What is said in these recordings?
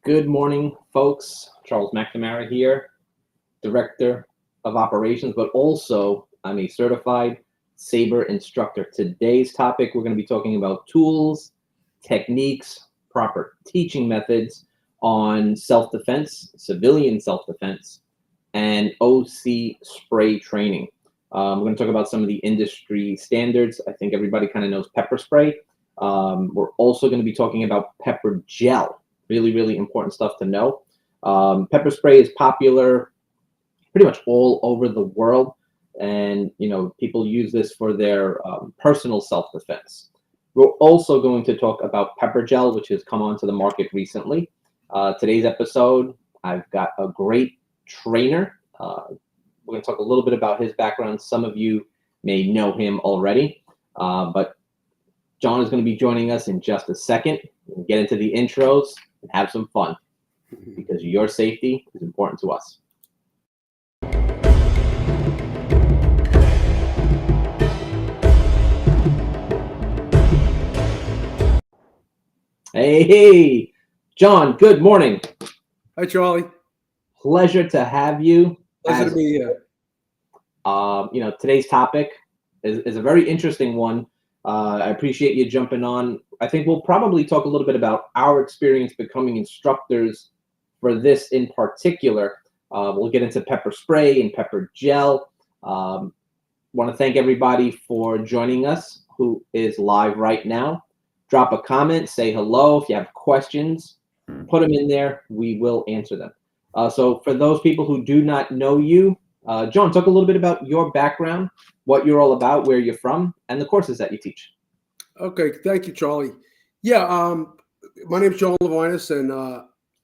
Good morning, folks. Charles McNamara here, Director of Operations, but also I'm a certified Sabre instructor. Today's topic, we're going to be talking about tools, techniques, proper teaching methods on self-defense, civilian self-defense, and OC spray training. We're going to talk about some of the industry standards. I think everybody kind of knows pepper spray. We're also going to be talking about pepper gel. Really, really important stuff to know. Pepper spray is popular pretty much all over the world, and people use this for their personal self-defense. We're also going to talk about pepper gel, which has come onto the market recently. Today's episode, I've got a great trainer. We're going to talk a little bit about his background. Some of you may know him already, but John is going to be joining us in just a second. We'll get into the intros and have some fun because your safety is important to us. Hey, John, good morning. Hi, Charlie. Pleasure to have you. Pleasure to be here. Today's topic is a very interesting one. I appreciate you jumping on. I think we'll probably talk a little bit about our experience becoming instructors for this in particular. We'll get into pepper spray and pepper gel. Want to thank everybody for joining us who is live right now. Drop a comment, say hello. If you have questions, put them in there. We will answer them. So for those people who do not know you, John, talk a little bit about your background, what you're all about, where you're from, and the courses that you teach. Okay, thank you, Charlie. Yeah, my name is John Levinas, and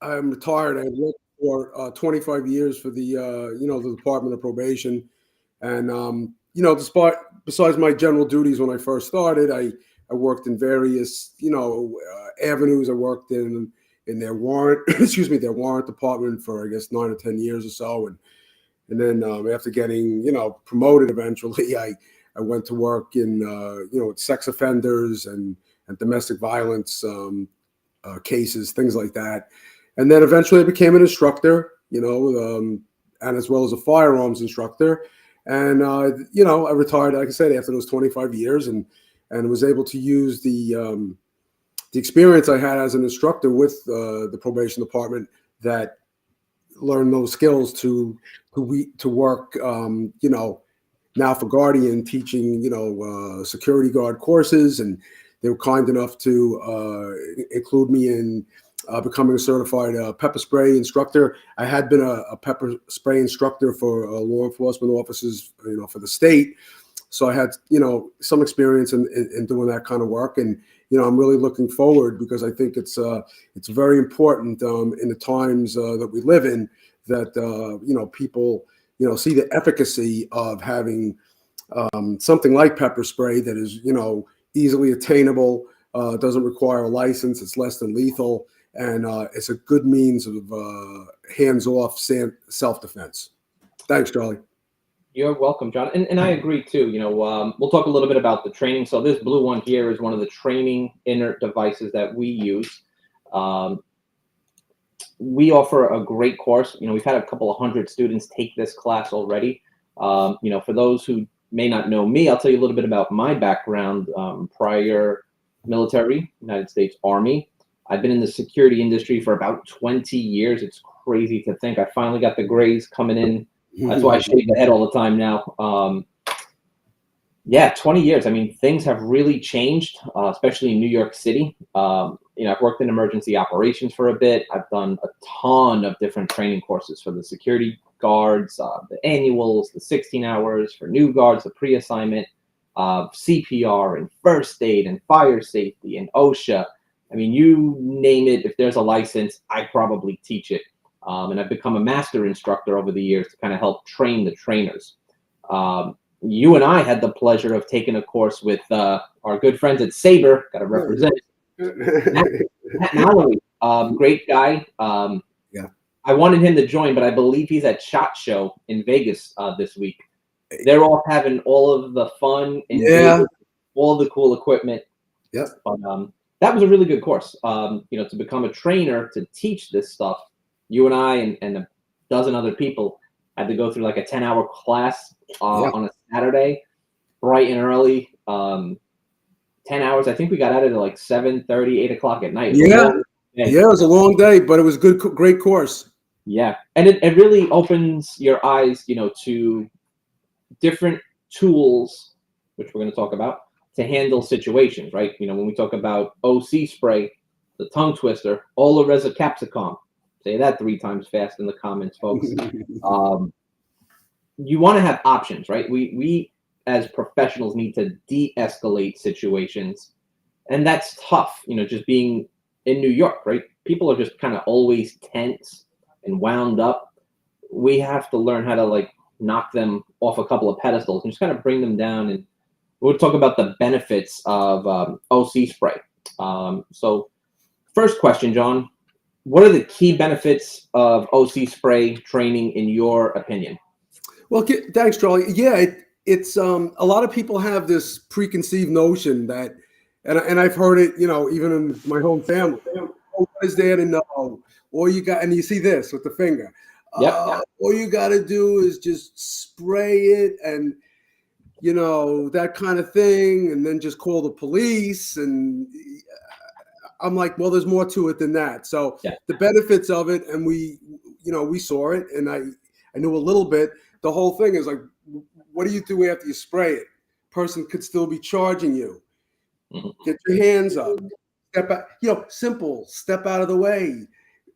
I'm retired. I worked for 25 years for the Department of Probation, and besides my general duties when I first started, I worked in various avenues. I worked in their warrant their warrant department for I guess 9 or 10 years or so, and then after getting promoted eventually, I went to work in sex offenders and domestic violence cases, things like that. And then eventually I became an instructor, and as well as a firearms instructor. And I retired, like I said, after those 25 years, and was able to use the experience I had as an instructor with the probation department that learn those skills to work, now for Guardian, teaching, security guard courses. And they were kind enough to include me in becoming a certified pepper spray instructor. I had been a pepper spray instructor for law enforcement officers, for the state. So I had, some experience in doing that kind of work. And, I'm really looking forward because I think it's very important in the times that we live in that, people, see the efficacy of having something like pepper spray that is, easily attainable, doesn't require a license, it's less than lethal, and it's a good means of hands-off self-defense. Thanks, Charlie. You're welcome, John. And I agree, too. We'll talk a little bit about the training. So this blue one here is one of the training inert devices that we use. We offer a great course. We've had a couple of hundred students take this class already. For those who may not know me, I'll tell you a little bit about my background. Prior military, United States Army. I've been in the security industry for about 20 years. It's crazy to think. I finally got the grays coming in. That's why I shave the head all the time now. 20 years. I mean, things have really changed, especially in New York City. I've worked in emergency operations for a bit. I've done a ton of different training courses for the security guards, the annuals, the 16 hours for new guards, the pre-assignment, CPR and first aid and fire safety and OSHA. I mean, you name it. If there's a license, I probably teach it. And I've become a master instructor over the years to kind of help train the trainers. You and I had the pleasure of taking a course with our good friends at Sabre. Got to represent Matt Mallory. Great guy. Yeah. I wanted him to join, but I believe he's at SHOT Show in Vegas this week. They're all having all of the fun and all the cool equipment. Yep. But that was a really good course. To become a trainer to teach this stuff, you and I and a dozen other people had to go through like a 10-hour class on a Saturday, bright and early. 10 hours. I think we got out of it like 7:30, 8 o'clock at night. It was a long day, but it was great course. Yeah, and it really opens your eyes, to different tools, which we're going to talk about, to handle situations, right? When we talk about OC spray, the tongue twister, Oloreza capsicum. Say that 3 times fast in the comments, folks. You want to have options, right? We as professionals need to de-escalate situations, and that's tough. Just being in New York, right? People are just kind of always tense and wound up. We have to learn how to like knock them off a couple of pedestals and just kind of bring them down. And we'll talk about the benefits of OC spray. So first question, John, what are the key benefits of OC spray training in your opinion? Well, thanks, Charlie. Yeah, it's a lot of people have this preconceived notion that, and I've heard it, even in my home family. What is there to know? Or and you see this with the finger. Yep. All you got to do is just spray it and, that kind of thing, and then just call the police. And I'm like, well, there's more to it than that. So the benefits of it, and we saw it, and I knew a little bit. The whole thing is like, what do you do after you spray it? Person could still be charging you. Mm-hmm. Get your hands up. Step out. Simple. Step out of the way.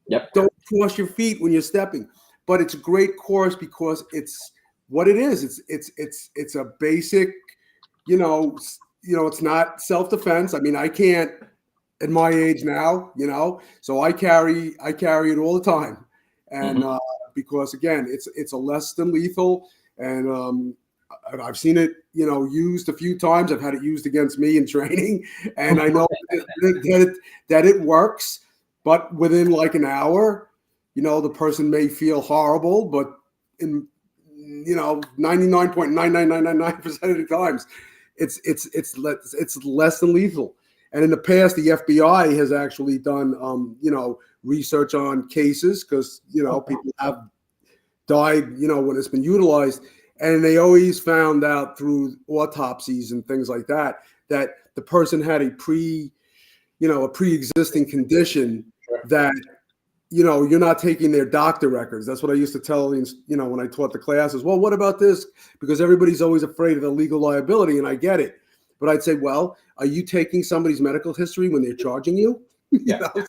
Yep. Don't cross your feet when you're stepping. But it's a great course because it's what it is. It's a basic. It's not self-defense. I mean, I can't at my age now. So I carry it all the time, and. Mm-hmm. Because again, it's a less than lethal, and I've seen it, used a few times. I've had it used against me in training, and I know that it works. But within like an hour, the person may feel horrible, but in 99.99999% of the times, it's less than lethal. And in the past, the FBI has actually done research on cases because people have died when it's been utilized, and they always found out through autopsies and things like that the person had a pre-existing condition that you're not taking their doctor records. That's what I used to tell when I taught the classes. Well, what about this? Because everybody's always afraid of the legal liability, and I get it, but I'd say, well, are you taking somebody's medical history when they're charging you?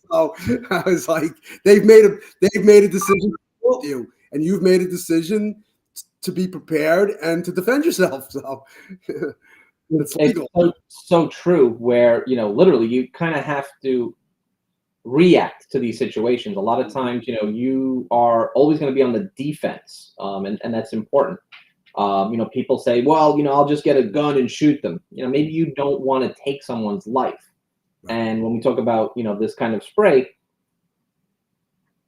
So I was like, they've made a decision to fault you, and you've made a decision to be prepared and to defend yourself. So it's legal. So true. Where literally, you kind of have to react to these situations. A lot of times, you are always going to be on the defense, and that's important. People say, well, I'll just get a gun and shoot them. Maybe you don't want to take someone's life. And when we talk about, this kind of spray,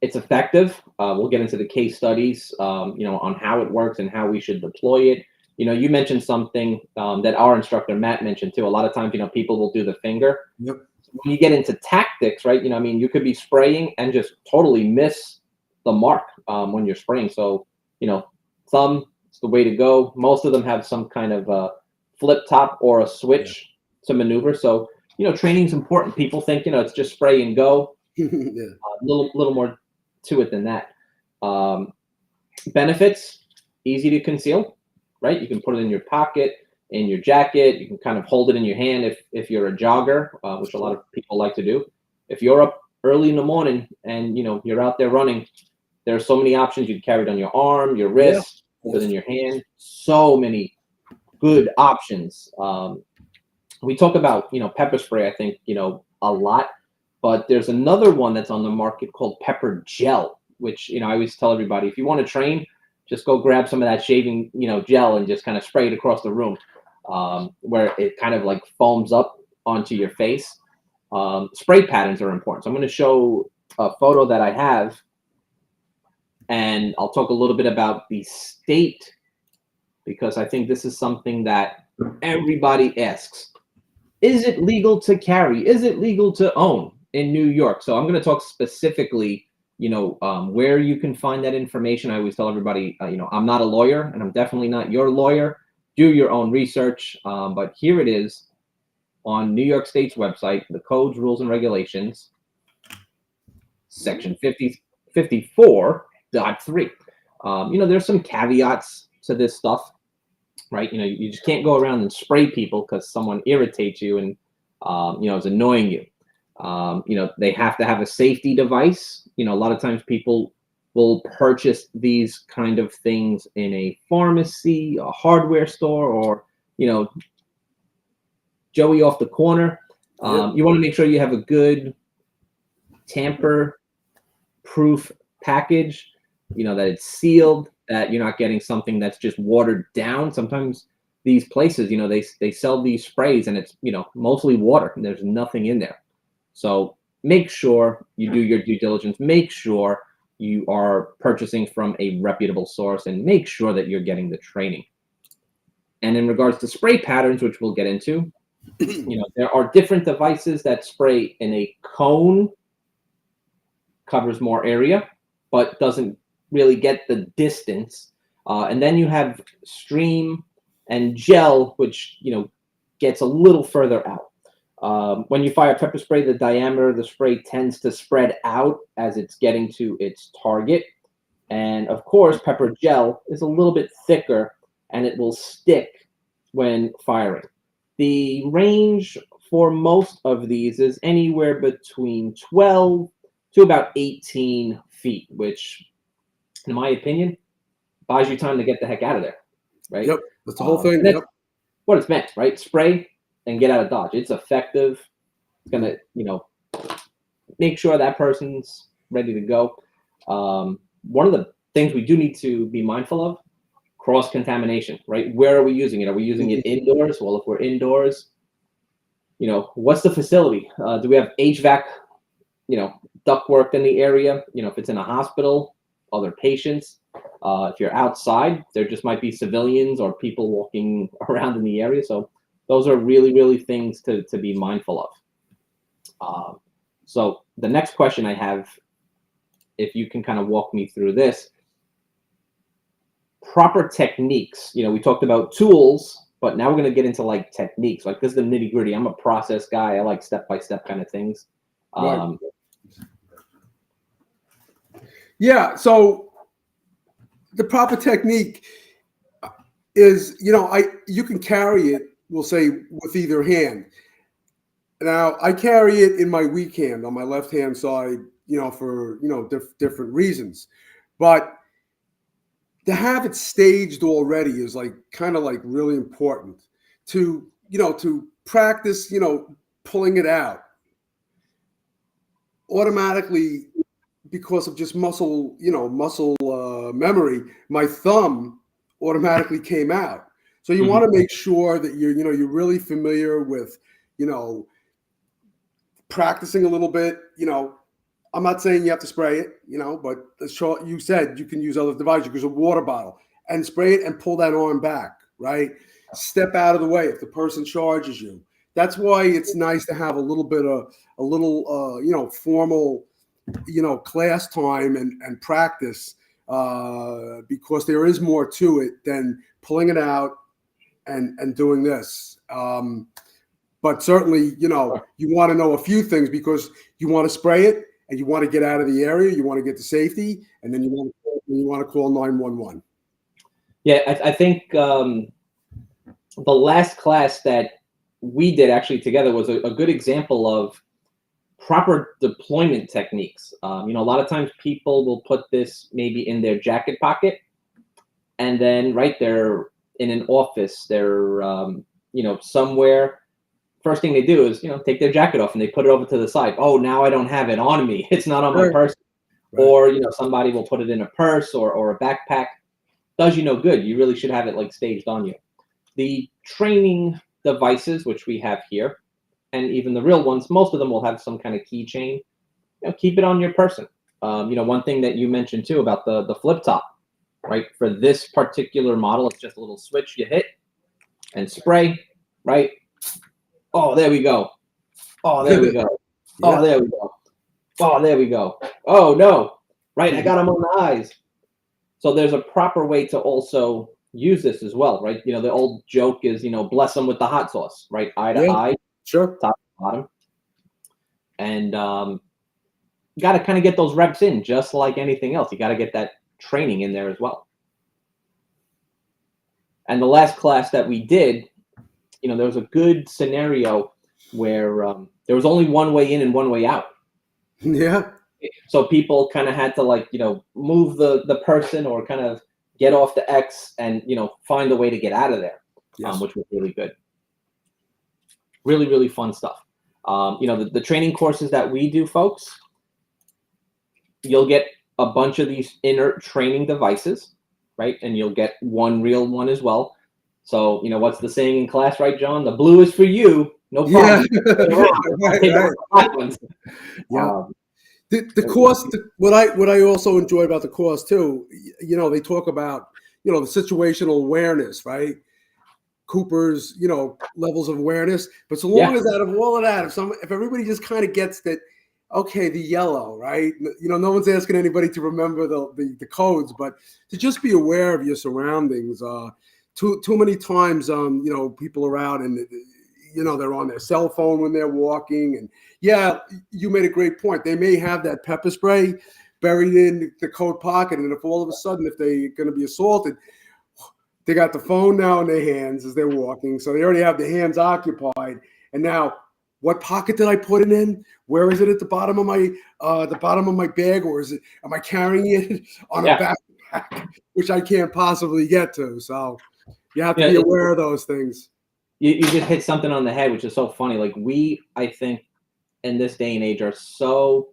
it's effective. We'll get into the case studies, on how it works and how we should deploy it. You mentioned something that our instructor, Matt, mentioned too. A lot of times, people will do the finger. Yep. When you get into tactics, right, you could be spraying and just totally miss the mark when you're spraying. So, thumb is the way to go. Most of them have some kind of flip top or a switch to maneuver. So, training is important. People think, it's just spray and go. A little more to it than that. Benefits, easy to conceal, right? You can put it in your pocket, in your jacket. You can kind of hold it in your hand if you're a jogger, which a lot of people like to do. If you're up early in the morning and, you're out there running, there are so many options. You can carry it on your arm, your wrist, hold it in your hand. So many good options. We talk about, pepper spray, I think, a lot. But there's another one that's on the market called pepper gel, which, I always tell everybody, if you want to train, just go grab some of that shaving, gel and just kind of spray it across the room, where it kind of like foams up onto your face. Spray patterns are important. So I'm going to show a photo that I have, and I'll talk a little bit about the state, because I think this is something that everybody asks. Is it legal to carry? Is it legal to own in New York? So I'm going to talk specifically, where you can find that information. I always tell everybody, I'm not a lawyer, and I'm definitely not your lawyer. Do your own research. But here it is on New York State's website, the codes, rules, and regulations, section 54.3. There's some caveats to this stuff, right? You just can't go around and spray people because someone irritates you and, is annoying you. They have to have a safety device. A lot of times people will purchase these kind of things in a pharmacy, a hardware store, or, Joey off the corner. You want to make sure you have a good tamper-proof package, that it's sealed, that you're not getting something that's just watered down. Sometimes these places, they sell these sprays and it's, mostly water and there's nothing in there. So make sure you do your due diligence. Make sure you are purchasing from a reputable source and make sure that you're getting the training. And in regards to spray patterns, which we'll get into, there are different devices that spray in a cone, covers more area, but doesn't really get the distance. And then you have stream and gel, which, gets a little further out. When you fire pepper spray, the diameter of the spray tends to spread out as it's getting to its target. And of course, pepper gel is a little bit thicker and it will stick when firing. The range for most of these is anywhere between 12 to about 18 feet, which, in my opinion, buys you time to get the heck out of there, right? Yep, that's the whole thing. That's what it's meant, right? Spray and get out of Dodge. It's effective. It's gonna, make sure that person's ready to go. One of the things we do need to be mindful of, cross-contamination, right? Where are we using it? Are we using it indoors? Well, if we're indoors, what's the facility? Do we have HVAC, ductwork in the area? If it's in a hospital, other patients. If you're outside, there just might be civilians or people walking around in the area. So those are really, really things to be mindful of. So the next question I have, if you can kind of walk me through this, proper techniques. We talked about tools, but now we're going to get into like techniques. Like this is the nitty gritty. I'm a process guy. I like step-by-step kind of things. Right. Yeah. So the proper technique is, you can carry it, we'll say, with either hand. Now, I carry it in my weak hand on my left-hand side, for, different reasons. But to have it staged already is kind of really important to, to practice, pulling it out automatically because of just muscle memory. My thumb automatically came out. So you want to make sure that you're really familiar with, practicing a little bit, I'm not saying you have to spray it, but you said you can use other devices. You can use a water bottle and spray it and pull that arm back, right? Step out of the way if the person charges you. That's why it's nice to have a little formal, class time and practice because there is more to it than pulling it out and doing this. But certainly, you want to know a few things because you want to spray it and you want to get out of the area. You want to get to safety, and then you want to call 911. Yeah, I think the last class that we did actually together was a good example of proper deployment techniques. A lot of times people will put this maybe in their jacket pocket, and then right there in an office, they're somewhere. First thing they do is, take their jacket off and they put it over to the side. Oh, now I don't have it on me. It's not on my person. Right. Or, somebody will put it in a purse or a backpack. Does you no good. You really should have it staged on you. The training devices, which we have here, and even the real ones, most of them will have some kind of keychain. Keep it on your person. One thing that you mentioned too about the flip top, right? For this particular model, it's just a little switch you hit and spray, right? Oh, there we go. Oh, there we go. Yeah. Oh, there we go. Oh, there we go. Oh, no. Right, I got him on the eyes. So there's a proper way to also use this as well, right? The old joke is, bless them with the hot sauce, right? Eye to Yeah, eye, sure. top to bottom. And got to kind of get those reps in, just like anything else. You got to get that training in there as well. And the last class that we did, there was a good scenario where there was only one way in and one way out. Yeah. So people kind of had to move the person or kind of get off the X and, find a way to get out of there, Yes. which was really good. Really, really fun stuff. The training courses that we do, folks, you'll get a bunch of these inert training devices, right? And you'll get one real one as well. So, what's the saying in class, right, John? The blue is for you. No problem. Yeah. Right. Yeah. The course, what I also enjoy about the course too, they talk about, the situational awareness, right? Cooper's, levels of awareness. But so long as out of all of that, if everybody just kind of gets that, okay, the yellow, right? No one's asking anybody to remember the codes, but to just be aware of your surroundings. Too many times, people are out and they're on their cell phone when they're walking. And yeah, you made a great point. They may have that pepper spray buried in the coat pocket. And if all of a sudden, if they're going to be assaulted, they got the phone now in their hands as they're walking. So they already have their hands occupied. And now, what pocket did I put it in? Where is it at the bottom of my bag? Or am I carrying it on a backpack, which I can't possibly get to? So you have to be aware of those things. You just hit something on the head, which is so funny. Like I think, in this day and age, are so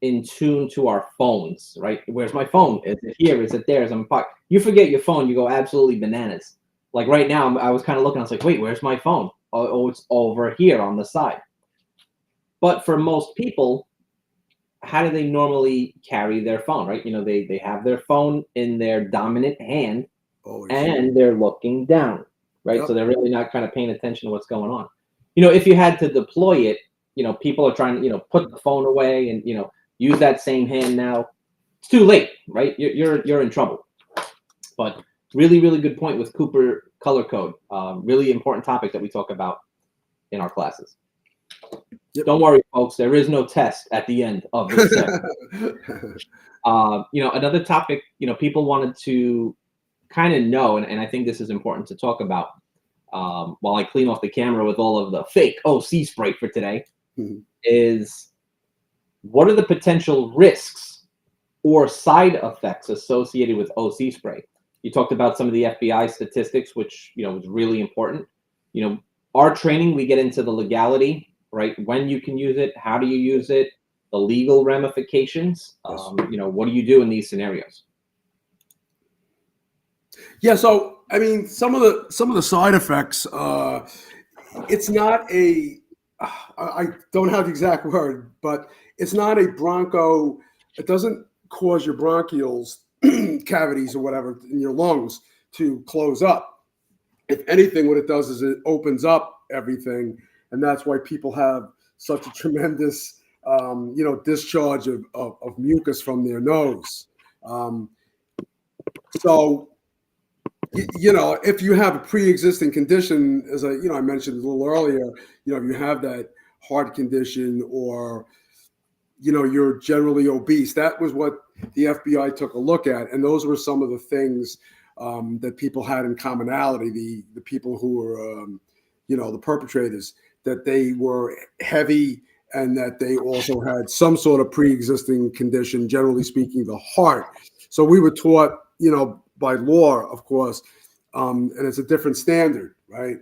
in tune to our phones, right? Where's my phone? Is it here? Is it there? Is it in my pocket? You forget your phone, you go absolutely bananas. Like right now, I was kind of looking, I was like, wait, where's my phone? Oh, it's over here on the side. But for most people, how do they normally carry their phone, right? They have their phone in their dominant hand and they're looking down. Right. Yep. So they're really not kind of paying attention to what's going on. If you had to deploy it, people are trying to, put the phone away and, use that same hand now. It's too late, right? You're in trouble. But really, really good point with Cooper color code. Really important topic that we talk about in our classes. Yep. Don't worry, folks. There is no test at the end of this session. Another topic, people wanted to kind of know, and I think this is important to talk about while I clean off the camera with all of the fake OC spray for today, is what are the potential risks or side effects associated with OC spray? You talked about some of the FBI statistics, which, was really important. Our training, we get into the legality, right? When you can use it, how do you use it, the legal ramifications, what do you do in these scenarios? Yeah, so I mean, some of the side effects. It's not I don't have the exact word, but it's not a broncho. It doesn't cause your bronchioles cavities or whatever in your lungs to close up. If anything, what it does is it opens up everything, and that's why people have such a tremendous, discharge of mucus from their nose. So. If you have a pre-existing condition, as I mentioned a little earlier, if you have that heart condition or, you're generally obese, that was what the FBI took a look at. And those were some of the things that people had in commonality, the people who were, the perpetrators, that they were heavy and that they also had some sort of pre-existing condition, generally speaking, the heart. So we were taught, by law, of course, and it's a different standard, right?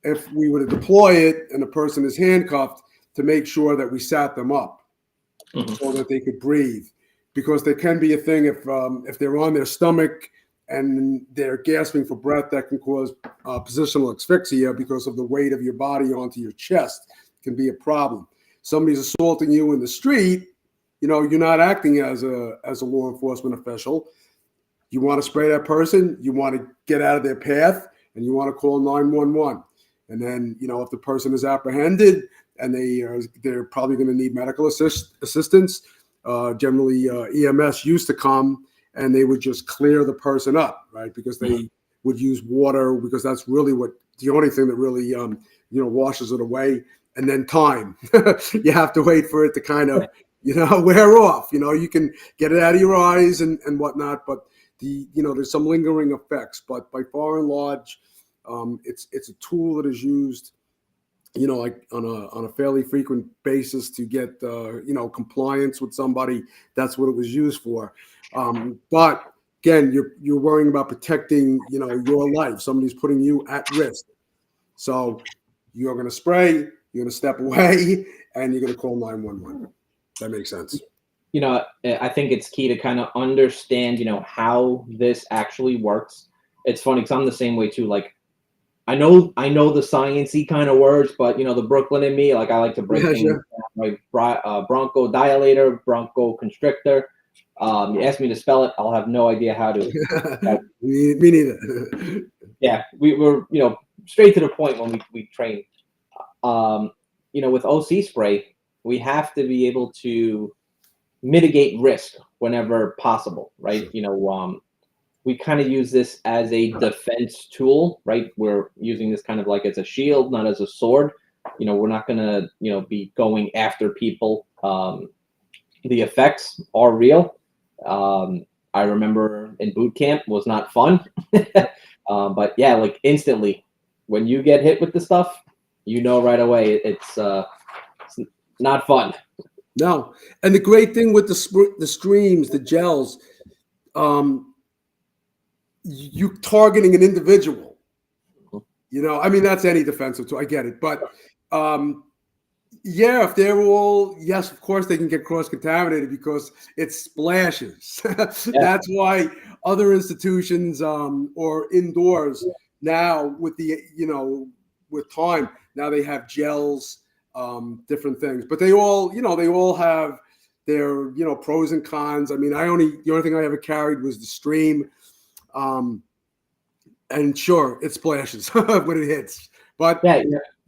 If we were to deploy it and the person is handcuffed, to make sure that we sat them up so that they could breathe, because there can be a thing if they're on their stomach and they're gasping for breath, that can cause positional asphyxia because of the weight of your body onto your chest. It can be a problem. Somebody's assaulting you in the street, you're not acting as a law enforcement official. You want to spray that person, you want to get out of their path, and you want to call 911. And then, if the person is apprehended and they're probably going to need medical assistance, generally EMS used to come and they would just clear the person up, right? Because they would use water, because that's really the only thing that really, washes it away. And then time. You have to wait for it to kind of, wear off. You can get it out of your eyes and whatnot, but there's some lingering effects. But by far and large, it's a tool that is used, like on a fairly frequent basis to get, compliance with somebody. That's what it was used for. But again, you're worrying about protecting, your life. Somebody's putting you at risk. So you're going to spray, you're going to step away, and you're going to call 911. That makes sense. I think it's key to kind of understand, how this actually works. It's funny because I'm the same way too. Like, I know the sciencey kind of words, but the Brooklyn in me, like I like to break things down, like bronchodilator, bronchoconstrictor. You ask me to spell it, I'll have no idea how to. Me neither. Yeah, we were straight to the point when we train. With OC spray, we have to be able to mitigate risk whenever possible, right? We kind of use this as a defense tool, right? We're using this kind of like as a shield, not as a sword. We're not gonna, be going after people. The effects are real. I remember in boot camp was not fun, but yeah, like instantly when you get hit with the stuff, right away it's not fun. No, and the great thing with the streams, the gels, you targeting an individual. That's any defensive tool. I get it, but if they're all, yes, of course they can get cross-contaminated because it splashes. That's why other institutions or indoors now with the with time now they have gels, different things, but they all have their pros and cons. The only thing I ever carried was the stream. And sure, it splashes when it hits. But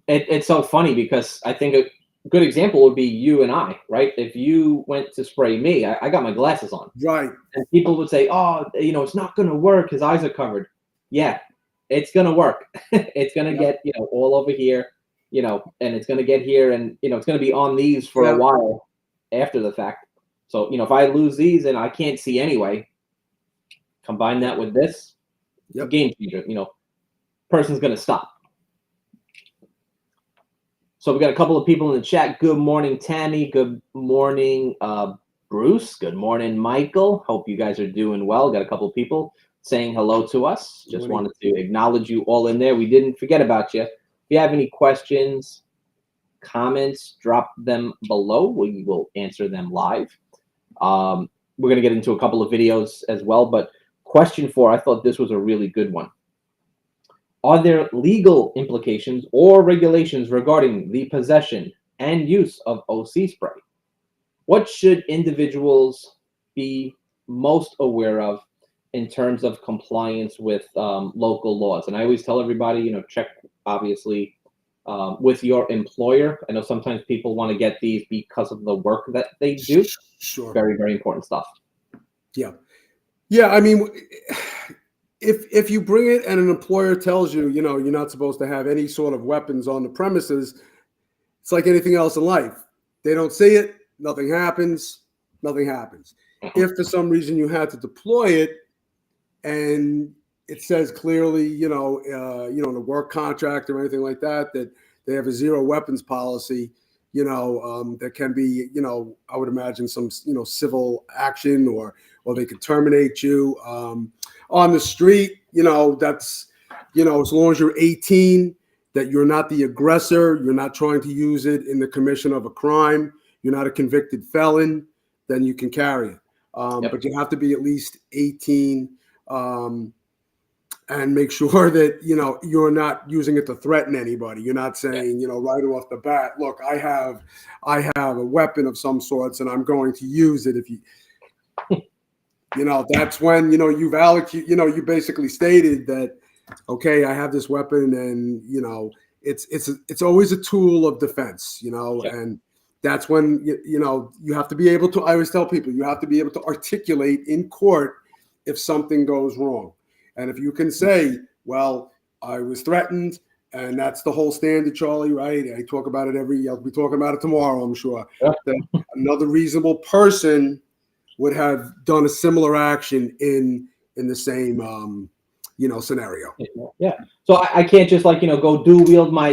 it's so funny because I think a good example would be you and I, right? If you went to spray me, I got my glasses on, right? And people would say, "Oh, it's not going to work. His eyes are covered." Yeah, it's going to work. It's going to get all over here, and it's going to get here, and it's going to be on these for a while after the fact. So if I lose these and I can't see anyway. Combine that with this, game changer. Person's gonna stop. So we got a couple of people in the chat. Good morning, Tammy. Good morning, Bruce. Good morning, Michael. Hope you guys are doing well. Got a couple of people saying hello to us. Just wanted to acknowledge you all in there. We didn't forget about you. If you have any questions, comments, drop them below. We will answer them live. We're gonna get into a couple of videos as well, but. Question 4, I thought this was a really good one. Are there legal implications or regulations regarding the possession and use of OC spray? What should individuals be most aware of in terms of compliance with local laws? And I always tell everybody, check obviously with your employer. I know sometimes people want to get these because of the work that they do. Sure. Very, very important stuff. Yeah. If you bring it and an employer tells you, you're not supposed to have any sort of weapons on the premises, it's like anything else in life. They don't see it, nothing happens. If for some reason you had to deploy it and it says clearly, in a work contract or anything like that they have a zero weapons policy, there can be, I would imagine some, civil action or they could terminate you on the street. That's, as long as you're 18, that you're not the aggressor, you're not trying to use it in the commission of a crime, you're not a convicted felon, then you can carry it. But you have to be at least 18 and make sure that, you're not using it to threaten anybody. You're not saying, right off the bat, look, I have a weapon of some sorts and I'm going to use it. If you, that's when, you basically stated that, okay, I have this weapon and, it's always a tool of defense, you know, Yep. and that's when you know you have to be able to. I always tell people you have to be able to articulate in court if something goes wrong, and if you can say, well, I was threatened. And that's the whole standard, Charlie, right? I talk about it I'll be talking about it tomorrow, I'm sure. Yep. That another reasonable person would have done a similar action in the same you know, scenario. Yeah. So I can't just like, go dual wield my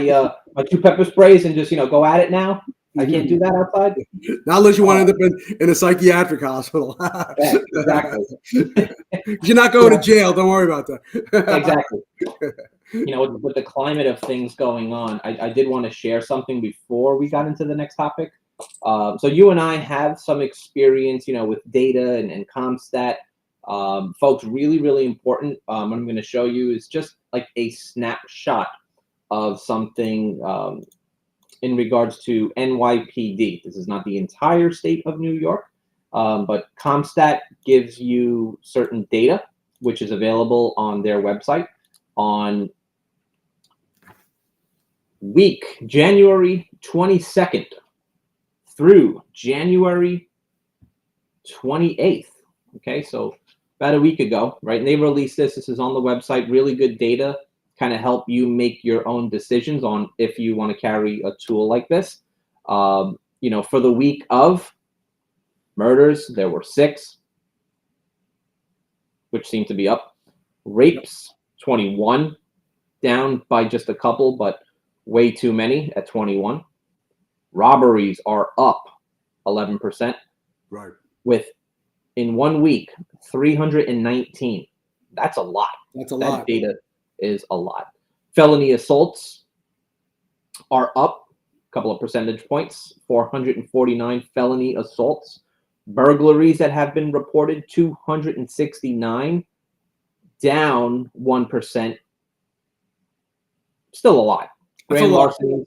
my 2 pepper sprays and just, go at it now. I can't do that outside. Not unless you want to end up in a psychiatric hospital. Yeah, exactly. You're not going to jail. Don't worry about that. Exactly. With the climate of things going on, I did want to share something before we got into the next topic. So you and I have some experience, with data and CompStat. Folks, really, really important. What I'm going to show you is just like a snapshot of something in regards to NYPD. This is not the entire state of New York, but CompStat gives you certain data, which is available on their website on week January 22nd through January 28th. Okay, so about a week ago, right? And they released this. This is on the website. Really good data, kind of help you make your own decisions on if you want to carry a tool like this. For the week of murders, there were 6, which seem to be up. Rapes, 21, down by just a couple, but way too many at 21. Robberies are up 11%. Right. With in 1 week, 319. That's a lot. That's a that lot. Data is a lot. Felony assaults are up a couple of percentage points, 449 felony assaults. Burglaries that have been reported, 269, down 1%. Still a lot. Grand larceny,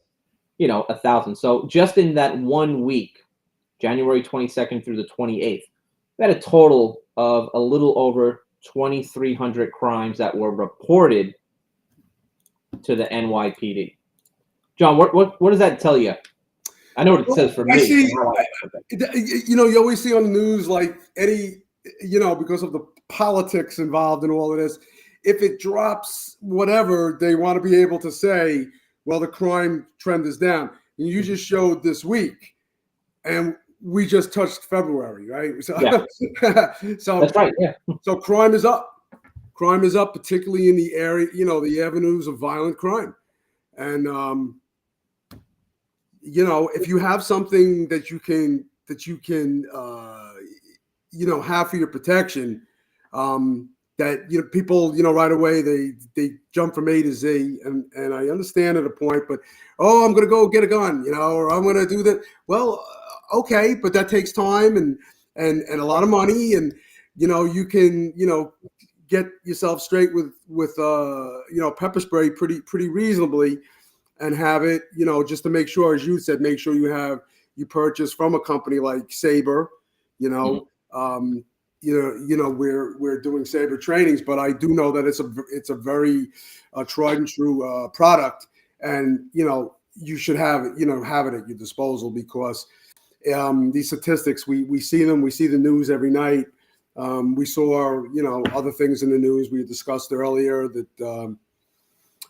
1,000. So just in that 1 week, January 22nd through the 28th, we had a total of a little over 2,300 crimes that were reported to the NYPD. John, what does that tell you? I know what it says for me. You always see on the news, like any, because of the politics involved in all of this, if it drops whatever, they want to be able to say, well, the crime trend is down. And you just showed this week, and we just touched February, right? So, yeah. So that's right. Yeah. So crime is up. Crime is up, particularly in the area, the avenues of violent crime. And if you have something that you can have for your protection, that people right away they jump from A to Z, and I understand at a point, but I'm gonna go get a gun, or I'm gonna do that. Well, okay, but that takes time and a lot of money, and you can get yourself straight with pepper spray pretty reasonably, and have it just to make sure, as you said, make sure you purchase from a company like Saber. We're doing Saber trainings, but I do know that it's a very tried and true product, and you should have it at your disposal, because these statistics, we see them, we see the news every night. We saw other things in the news we discussed earlier that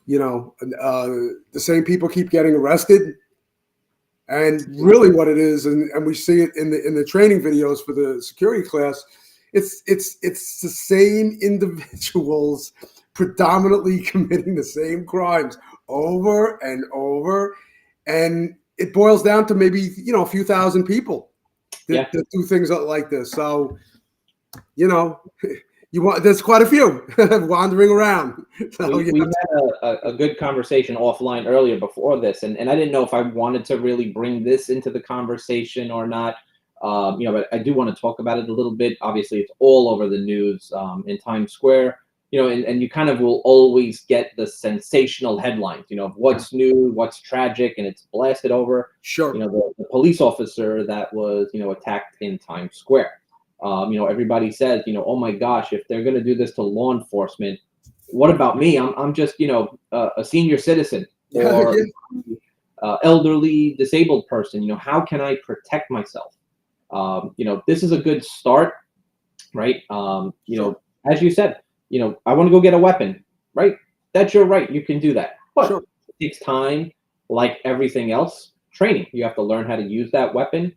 the same people keep getting arrested. And really what it is, and we see it in the training videos for the security class, it's the same individuals predominantly committing the same crimes over and over. And it boils down to maybe, a few thousand people that do things like this. So, there's quite a few wandering around. So, we had a good conversation offline earlier before this, and I didn't know if I wanted to really bring this into the conversation or not. But I do want to talk about it a little bit. Obviously, it's all over the news in Times Square. And you kind of will always get the sensational headlines, of what's new, what's tragic, and it's blasted over. Sure. The police officer that was, attacked in Times Square. Everybody says, oh my gosh, if they're going to do this to law enforcement, what about me? I'm just, a senior citizen. or Yeah. elderly, disabled person. How can I protect myself? This is a good start, right? Sure. As you said, I want to go get a weapon, right? That's your right. You can do that, but Sure. it takes time, like everything else. Training. You have to learn how to use that weapon.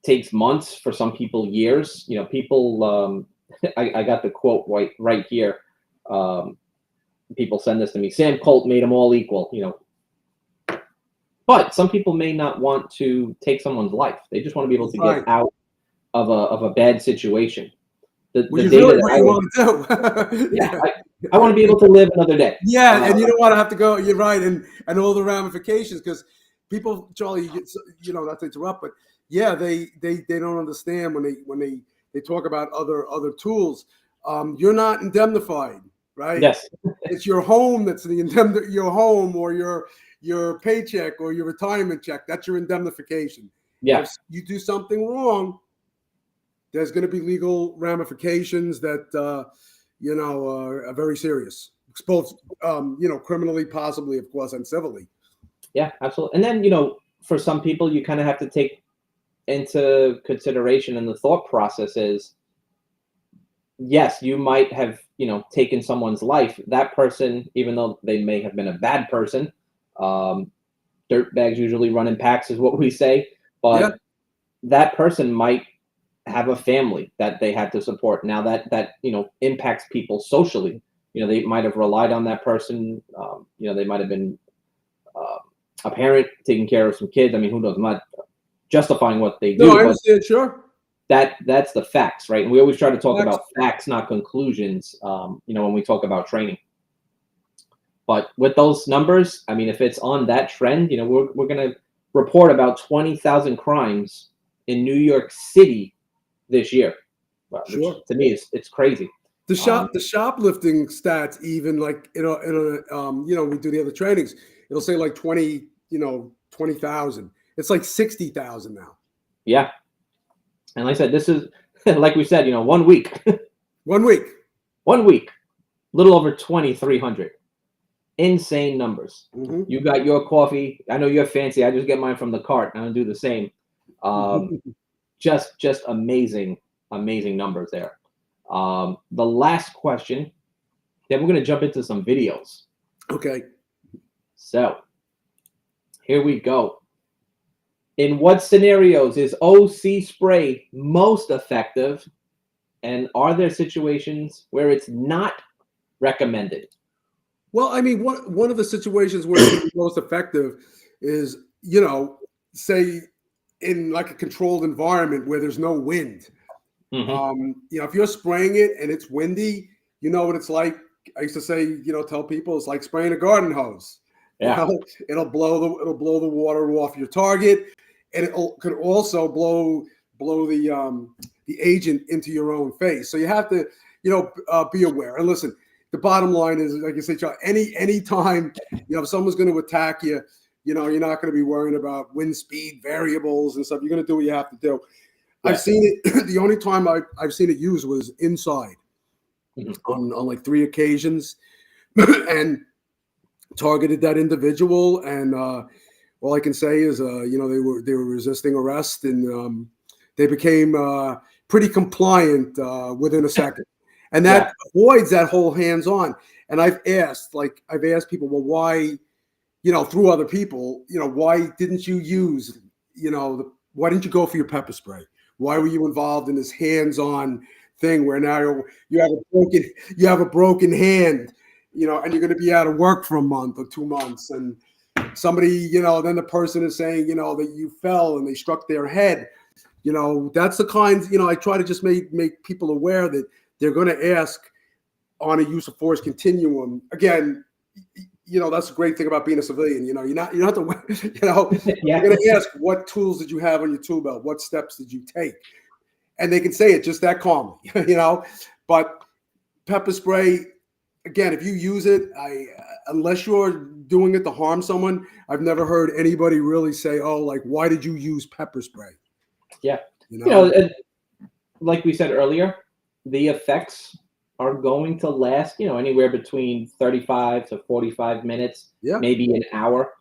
Takes months, for some people years. People. I got the quote right here. People send this to me. Sam Colt made them all equal. But some people may not want to take someone's life. They just want to be able to Right. get out of a bad situation. The Which is data really that what I you was, want to do. yeah, I want to be able to live another day. Yeah, and you don't want to have to go. You're right, and all the ramifications, because people, Charlie, not to interrupt, but yeah, they don't understand when they talk about other tools. You're not indemnified, right? Yes. It's your home that's your home, or your paycheck, or your retirement check. That's your indemnification. Yeah. If you do something wrong, there's going to be legal ramifications that are very serious, both criminally, possibly, of course, and civilly. Yeah, absolutely. And then, for some people, you kind of have to take into consideration, and the thought process is, yes, you might have, taken someone's life. That person, even though they may have been a bad person, dirt bags usually run in packs, is what we say. But Yeah, that person might have a family that they had to support. Now that impacts people socially. They might have relied on that person. They might have been a parent taking care of some kids. I mean, who knows? I'm not justifying what they do, no, I but understand. Sure. that's the facts, right? And we always try to talk Facts. about facts, not conclusions. When we talk about training. But with those numbers, I mean, if it's on that trend, we're going to report about 20,000 crimes in New York City this year. Which, Sure. to me, it's crazy. The shoplifting stats, even like we do the other trainings, it'll say like 20,000. It's like 60,000 now. Yeah. And like I said, this is, like we said, 1 week. 1 week. 1 week. Little over 2,300. Insane numbers. Mm-hmm. You got your coffee. I know you're fancy. I just get mine from the cart. I don't do the same. Just amazing numbers there. The last question, then we're going to jump into some videos. Okay. So here we go. In what scenarios is OC spray most effective? And are there situations where it's not recommended? Well, I mean, one of the situations where it's most effective is, say in like a controlled environment where there's no wind. Mm-hmm. If you're spraying it and it's windy, you know what it's like. I used to say, tell people it's like spraying a garden hose. Yeah. It'll blow the water off your target, and it could also blow the agent into your own face. So you have to, be aware. And listen, the bottom line is, like I say, Charlie, any time, if someone's going to attack you, you're not going to be worrying about wind speed variables and stuff. You're going to do what you have to do. Yeah. I've seen it. The only time I've seen it used was inside, on like 3 occasions, and targeted that individual. And all I can say is, they were resisting arrest, and they became pretty compliant within a second. And that avoids that whole hands-on. And I've asked people, well, why, through other people, why didn't you use, why didn't you go for your pepper spray? Why were you involved in this hands-on thing where now you have a broken hand, and you're going to be out of work for a month or 2 months, and somebody, then the person is saying, that you fell and they struck their head. That's the kind, I try to just make people aware that they're going to ask on a use of force continuum. Again, that's a great thing about being a civilian. You don't have to, you're going to ask, what tools did you have on your tool belt? What steps did you take? And they can say it just that calmly, But pepper spray, again, if you use it, unless you're doing it to harm someone, I've never heard anybody really say, oh, like, why did you use pepper spray? Yeah. And like we said earlier, the effects are going to last, anywhere between 35 to 45 minutes, Yeah. maybe an hour.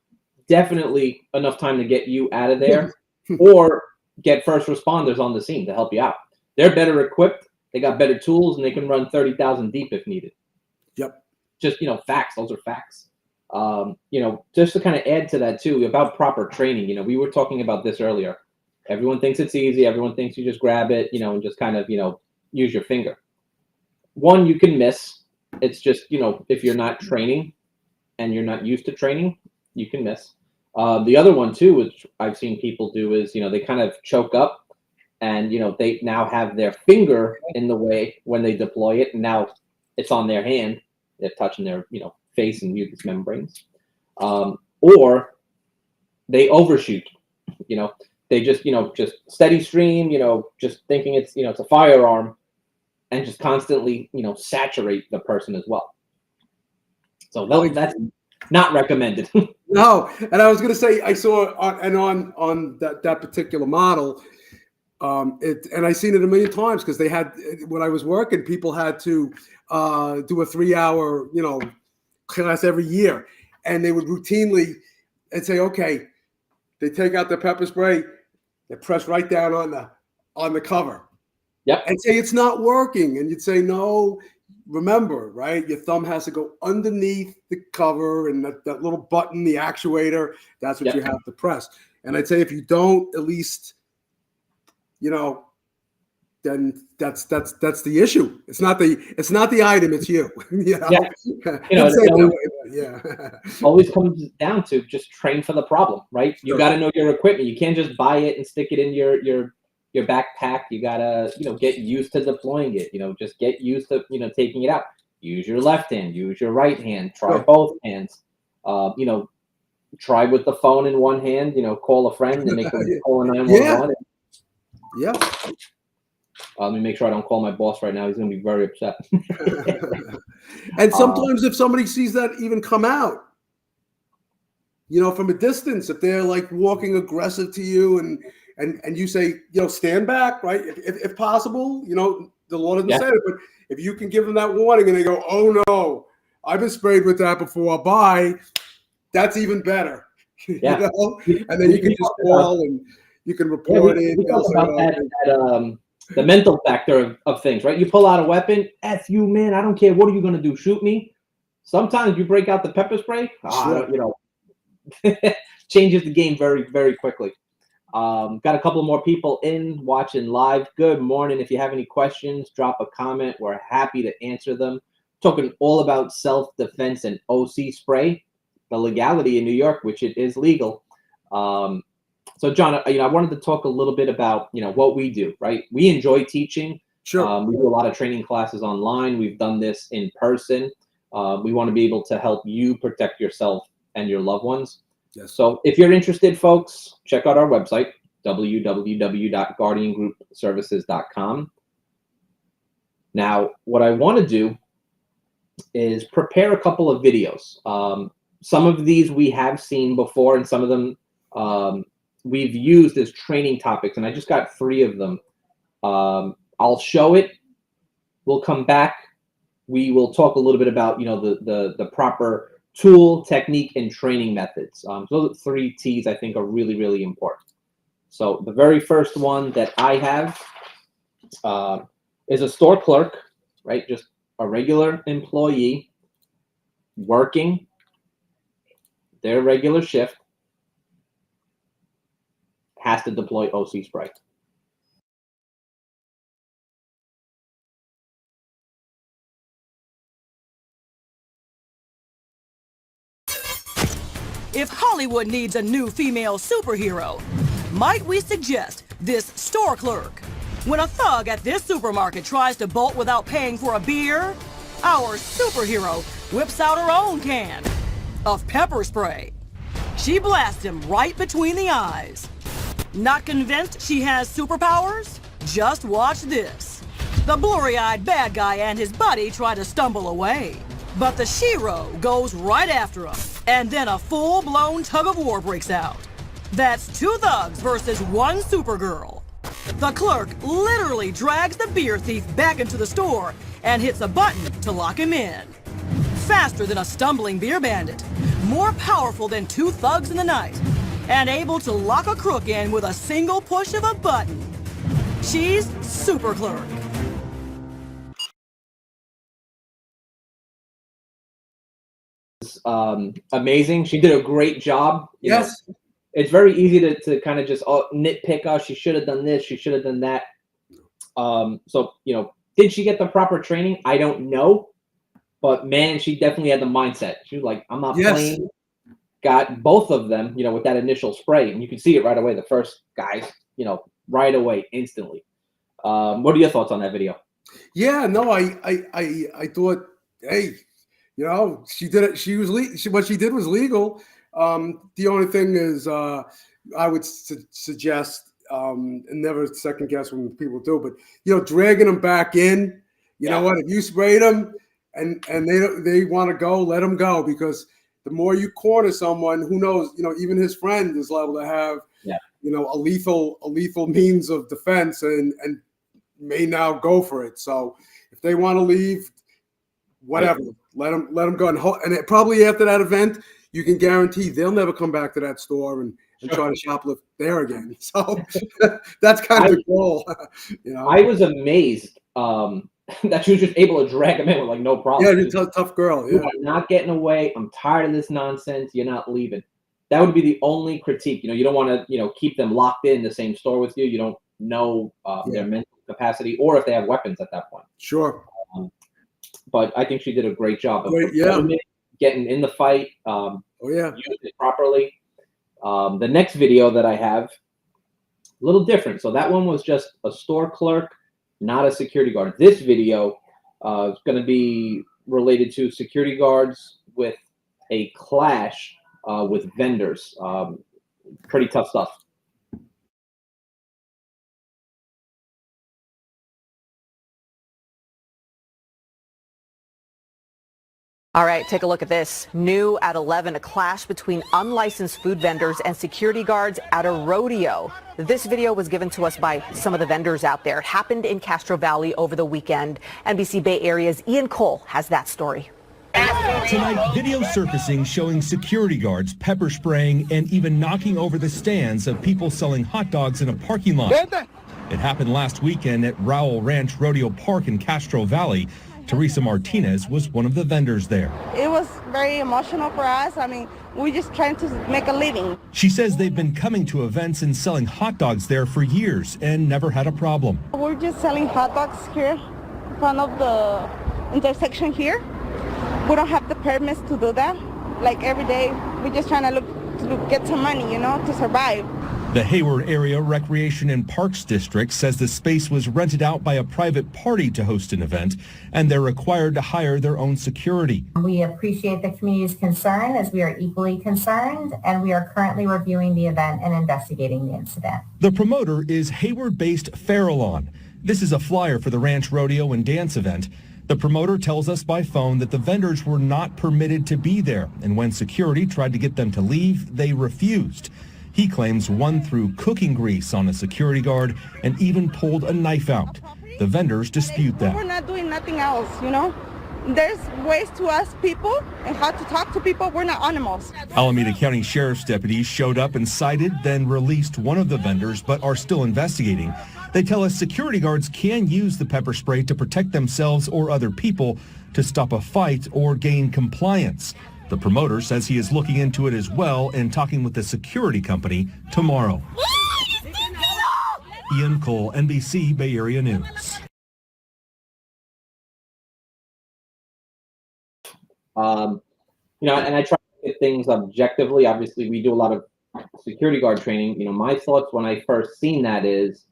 Definitely enough time to get you out of there or get first responders on the scene to help you out. They're better equipped, they got better tools, and they can run 30,000 deep if needed. Yep. Just, facts. Those are facts. Just to kind of add to that too, about proper training, we were talking about this earlier. Everyone thinks it's easy. Everyone thinks you just grab it, and just kind of, use your finger. One, you can miss. It's just, if you're not training and you're not used to training, you can miss. The other one too, which I've seen people do is, they kind of choke up and, they now have their finger in the way when they deploy it. And now it's on their hand. They're touching their, face and mucous membranes. Or they overshoot, they just, just steady stream, just thinking it's, it's a firearm and just constantly, saturate the person as well. So that's not recommended. No, and I was going to say I saw on that particular model, and I seen it a million times because they had when I was working, people had to do a 3-hour class every year, and they would routinely and say, okay, they take out the pepper spray, they press right down on the cover, and say it's not working, and you'd say no. Remember, right? Your thumb has to go underneath the cover and that little button, the actuator, that's what you have to press. And I'd say if you don't at least, then that's the issue. It's not the item, it's you. Always comes down to just train for the problem, right? You got to know your equipment. You can't just buy it and stick it in your backpack. You gotta, get used to deploying it. Just get used to, taking it out. Use your left hand. Use your right hand. Try both hands. Try with the phone in one hand. Call a friend and make them call a 911. Yeah. Let me make sure I don't call my boss right now. He's gonna be very upset. And sometimes if somebody sees that even come out, from a distance, if they're like walking aggressive to you and you say, stand back, right? If possible, the Lord hasn't said it, but if you can give them that warning and they go, oh no, I've been sprayed with that before, bye, that's even better. Yeah. And then you can just call and you can report it. We talk about the mental factor of things, right? You pull out a weapon, F you, man, I don't care. What are you going to do? Shoot me? Sometimes you break out the pepper spray, changes the game very, very quickly. Got a couple more people watching live. Good morning. If you have any questions, drop a comment. We're happy to answer them. Talking all about self-defense and OC spray, the legality in New York, which it is legal. So John, I wanted to talk a little bit about, what we do, right? We enjoy teaching. Sure. We do a lot of training classes online. We've done this in person. We want to be able to help you protect yourself and your loved ones. Yes. So if you're interested, folks, check out our website, www.guardiangroupservices.com. Now, what I want to do is prepare a couple of videos. Some of these we have seen before, and some of them we've used as training topics, and I just got 3 of them. I'll show it. We'll come back. We will talk a little bit about, the proper tool, technique, and training methods. So the 3 T's I think are really, really important. So the very first one that I have is a store clerk, right? Just a regular employee working their regular shift, has to deploy OC spray. If Hollywood needs a new female superhero, might we suggest this store clerk? When a thug at this supermarket tries to bolt without paying for a beer, our superhero whips out her own can of pepper spray. She blasts him right between the eyes. Not convinced she has superpowers? Just watch this. The blurry-eyed bad guy and his buddy try to stumble away, but the Shiro goes right after him, and then a full-blown tug-of-war breaks out. That's 2 thugs versus 1 Supergirl. The clerk literally drags the beer thief back into the store and hits a button to lock him in. Faster than a stumbling beer bandit, more powerful than two thugs in the night, and able to lock a crook in with a single push of a button. She's Super Clerk. Amazing. She did a great job. You know, it's very easy to kind of just nitpick us. She should have done this. She should have done that. So, you know, did she get the proper training? I don't know. But, man, she definitely had the mindset. She was like, I'm not playing. Got both of them, you know, with that initial spray. And you can see it right away. The first guys, you know, right away, instantly. What are your thoughts on that video? Yeah, no, I thought, hey, you know, she did it. She was what she did was legal. The only thing is, I would suggest, and never second guess when people do, but you know, dragging them back in. You know what? If you sprayed them and they want to go, let them go, because the more you corner someone, who knows? You know, even his friend is liable to have, you know, a lethal means of defense, and may now go for it. So if they want to leave, whatever, let them go. And it, probably after that event, you can guarantee they'll never come back to that store and try to shoplift there again. So that's kind of the goal. You know? I was amazed that she was just able to drag him in with like no problem. Yeah, you're a tough girl. You are not getting away. I'm tired of this nonsense. You're not leaving. That would be the only critique. You know, you don't want to, you know, keep them locked in the same store with you. You don't know their mental capacity or if they have weapons at that point. Sure. But I think she did a great job of getting in the fight. Used it properly. The next video that I have, a little different. So that one was just a store clerk, not a security guard. This video is going to be related to security guards with a clash with vendors. Pretty tough stuff. All right, take a look at this. New at 11, a clash between unlicensed food vendors and security guards at a rodeo. This video was given to us by some of the vendors out there. It happened in Castro Valley over the weekend. NBC Bay Area's Ian Cole has that story. Tonight, video surfacing showing security guards pepper spraying and even knocking over the stands of people selling hot dogs in a parking lot. It happened last weekend at Rowell Ranch Rodeo Park in Castro Valley. Teresa Martinez was one of the vendors there. It was very emotional for us. I mean, we're just trying to make a living. She says they've been coming to events and selling hot dogs there for years and never had a problem. We're just selling hot dogs here in front of the intersection here. We don't have the permits to do that. Like every day, we're just trying to get some money, you know, to survive. The Hayward Area Recreation and Parks District says the space was rented out by a private party to host an event, and they're required to hire their own security. We appreciate the community's concern, as we are equally concerned, and we are currently reviewing the event and investigating the incident. The promoter is Hayward-based Farallon. This is a flyer for the Ranch Rodeo and Dance event. The promoter tells us by phone that the vendors were not permitted to be there, and when security tried to get them to leave, they refused. He claims one threw cooking grease on a security guard and even pulled a knife out. The vendors dispute that. We're not doing nothing else, you know. There's ways to ask people and how to talk to people. We're not animals. Alameda County Sheriff's deputies showed up and cited, then released one of the vendors, but are still investigating. They tell us security guards can use the pepper spray to protect themselves or other people, to stop a fight or gain compliance. The promoter says he is looking into it as well and talking with the security company tomorrow. Ian Cole, NBC Bay Area News. You know, and I try to get things objectively. Obviously, we do a lot of security guard training. You know, my thoughts when I first seen that is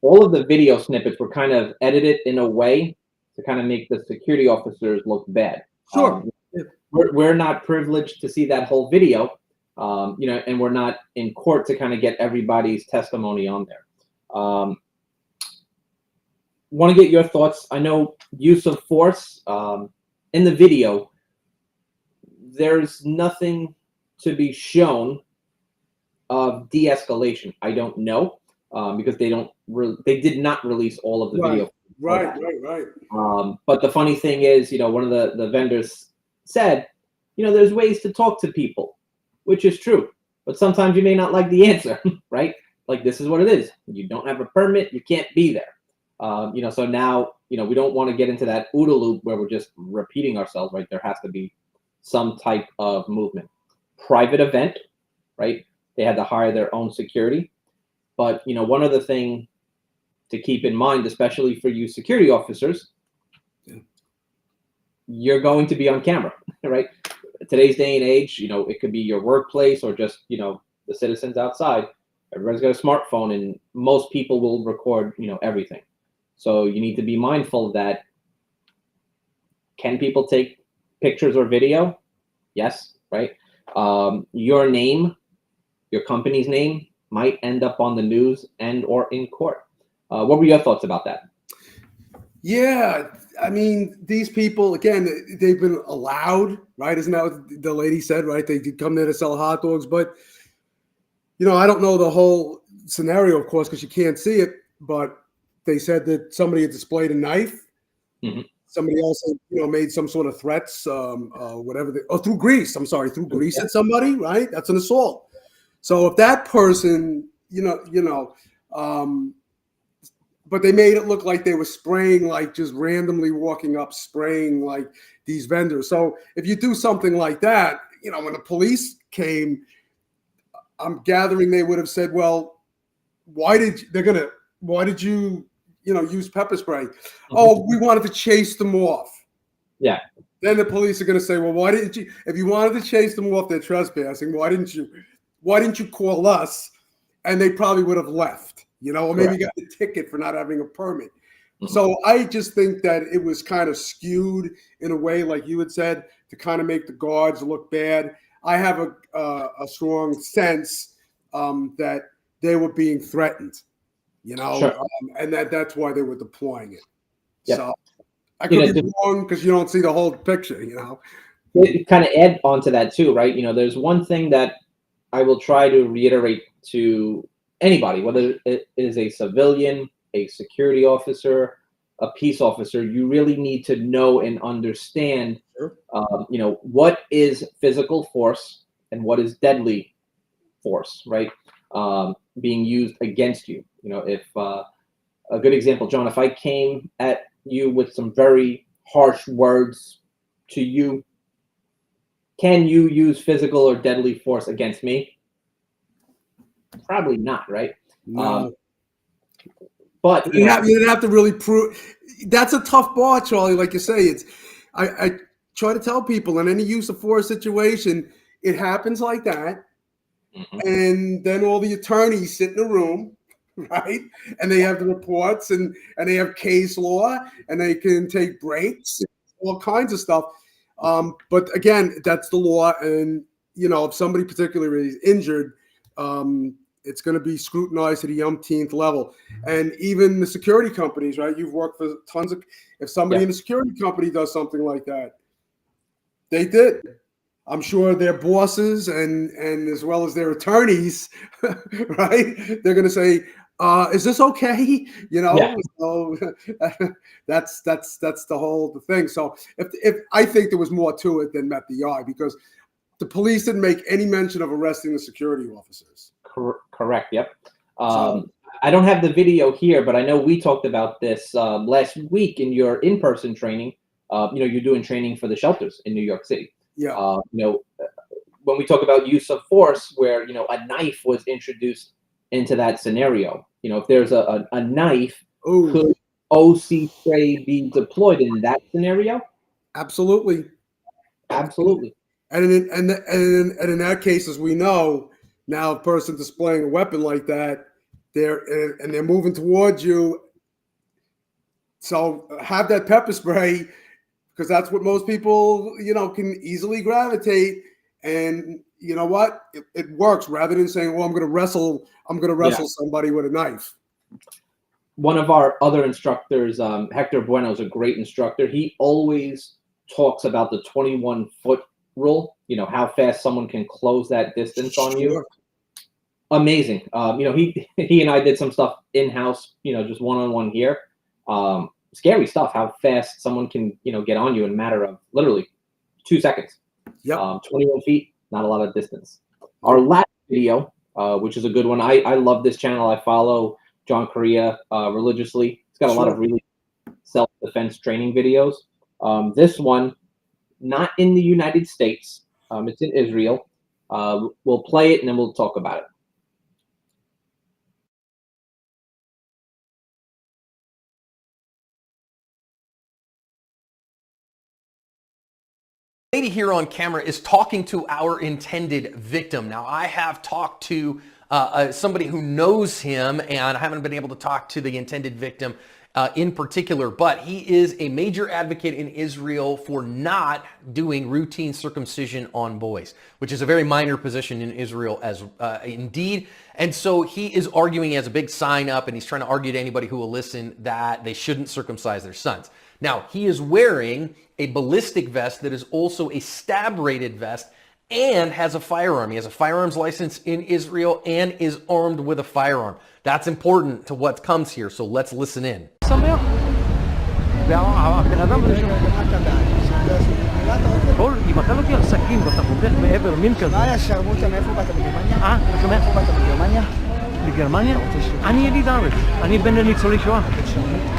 all of the video snippets were kind of edited in a way to kind of make the security officers look bad. Sure. We're not privileged to see that whole video, you know, and we're not in court to kind of get everybody's testimony on there. Want to get your thoughts. I know use of force in the video, there's nothing to be shown of de-escalation. I don't know. because they did not release all of the video. Right. But the funny thing is, one of the vendors said, there's ways to talk to people, which is true. But sometimes you may not like the answer, right? Like, this is what it is. You don't have a permit, you can't be there. So now, we don't want to get into that OODA loop where we're just repeating ourselves, right? There has to be some type of movement. Private event, right? They had to hire their own security. But, one other thing to keep in mind, especially for you security officers, you're going to be on camera, right? Today's day and age, it could be your workplace or just, the citizens outside. Everybody's got a smartphone, and most people will record, everything. So you need to be mindful of that. Can people take pictures or video? Yes, right? Your name, your company's name might end up on the news and or in court. What were your thoughts about that? Yeah, I mean, these people, again, they've been allowed, right? Isn't that what the lady said, right? They could come there to sell hot dogs. But, I don't know the whole scenario, of course, because you can't see it. But they said that somebody had displayed a knife. Mm-hmm. Somebody else had, made some sort of threats, through grease. I'm sorry, through grease at somebody, right? That's an assault. So if that person, but they made it look like they were spraying, like just randomly walking up, spraying like these vendors. So if you do something like that, when the police came, I'm gathering they would have said, well, why did you, use pepper spray? Mm-hmm. Oh, we wanted to chase them off. Yeah. Then the police are going to say, well, why didn't you, if you wanted to chase them off, they're trespassing, why didn't you call us? And they probably would have left. Or maybe got a ticket for not having a permit. Mm-hmm. So I just think that it was kind of skewed in a way, like you had said, to kind of make the guards look bad. I have a strong sense that they were being threatened, Sure. And that's why they were deploying it. Yep. So I could be wrong because you don't see the whole picture, It kind of add on to that too, right? There's one thing that I will try to reiterate to anybody, whether it is a civilian, a security officer, a peace officer, you really need to know and understand, what is physical force and what is deadly force, right? Being used against you. If a good example, John, if I came at you with some very harsh words to you, can you use physical or deadly force against me? Probably not, right? No. But you didn't have to really prove. That's a tough bar, Charlie. Like you say, I try to tell people in any use of force situation, it happens like that, mm-hmm. and then all the attorneys sit in a room, right? And they have the reports and they have case law and they can take breaks, all kinds of stuff. But again, that's the law, and if somebody particularly is injured, it's going to be scrutinized to the umpteenth level. And even the security companies, right? You've worked for tons of, if somebody in the security company does something like that, they did. I'm sure their bosses and as well as their attorneys, right? They're going to say, is this okay? So that's the thing. So if I think there was more to it than met the eye, because the police didn't make any mention of arresting the security officers. Correct. Yep. I don't have the video here, but I know we talked about this last week in your in-person training. You're doing training for the shelters in New York City. Yeah. When we talk about use of force, where a knife was introduced into that scenario, if there's a knife, could OC spray be deployed in that scenario? Absolutely. And in that case, as we know, now a person displaying a weapon like that, they're moving towards you. So have that pepper spray, because that's what most people, can easily gravitate. And you know what? It works, rather than saying, well, I'm going to wrestle somebody with a knife. One of our other instructors, Hector Bueno, is a great instructor. He always talks about the 21-foot rule, how fast someone can close that distance on you. Amazing. He and I did some stuff in-house, just one-on-one here. Scary stuff, how fast someone can, get on you in a matter of literally 2 seconds. Yep. 21 feet, not a lot of distance. Our last video, which is a good one. I love this channel. I follow John Correa religiously. He's got a lot of really self-defense training videos. This one, not in the United States. It's in Israel. We'll play it and then we'll talk about it. Lady here on camera is talking to our intended victim. Now, I have talked to somebody who knows him, and I haven't been able to talk to the intended victim in particular, but he is a major advocate in Israel for not doing routine circumcision on boys, which is a very minor position in Israel as indeed. And so he is arguing, he has a big sign up, and he's trying to argue to anybody who will listen that they shouldn't circumcise their sons. Now, he is wearing a ballistic vest that is also a stab-rated vest and has a firearm. He has a firearms license in Israel and is armed with a firearm. That's important to what comes here, so let's listen in. כל, אם אתה לוקח סכין ואתה חותך מעבר מין כזה... מה היה שרמוטה, מאיפה באת, מגרמניה? מאיפה באת, מגרמניה? לגרמניה? אני יליד הארץ, אני בן לניצולי שואה.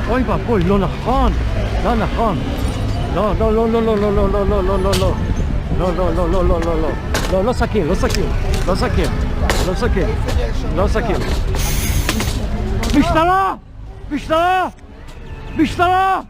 אוי ואבוי, לא נכון, לא נכון. לא, לא, לא, לא, לא, לא, לא, לא, לא, לא, לא, לא. לא, לא, לא, לא, לא, לא, לא. לא, לא סכין, לא סכין, לא סכין, לא סכין, לא סכין. משטרה! משטרה! משטרה!